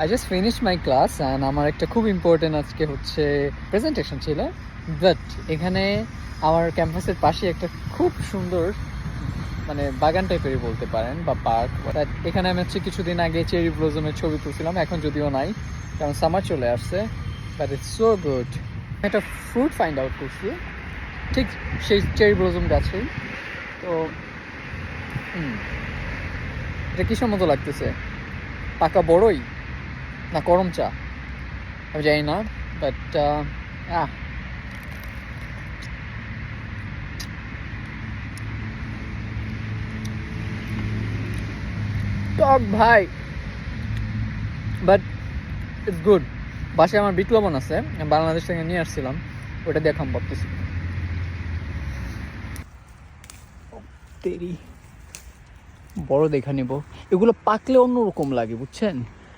I just finish my class and আমার একটা খুব ইম্পর্টেন্ট আজকে হচ্ছে প্রেজেন্টেশন ছিল, বাট এখানে আমার ক্যাম্পাসের পাশে একটা খুব সুন্দর মানে বাগান টাইপেরই বলতে পারেন বা পার্ক, বাট এখানে আমি হচ্ছে কিছুদিন আগে চেরি ব্লজমের ছবি তুলছিলাম, এখন যদিও নাই কারণ সামার চলে আসছে, বাট ইটস সো গুড। একটা ফ্রুট ফাইন্ড আউট করছি ঠিক সেই চেরি ব্লজম গাছেই। তো এটা কিসের মতো লাগতেছে, পাকা বড়ই না করম চা আমি জানি না, বাট টক ভাই, বাট ইটস গুড। বাসায় আমার বিট লবণ আছে, আমি বাংলাদেশ থেকে নিয়ে আসছিলাম, ওটা দিয়ে খাম ভাবতেছি। তেরি বড় দেখা নিব, এগুলো পাকলে অন্যরকম লাগে বুঝছেন।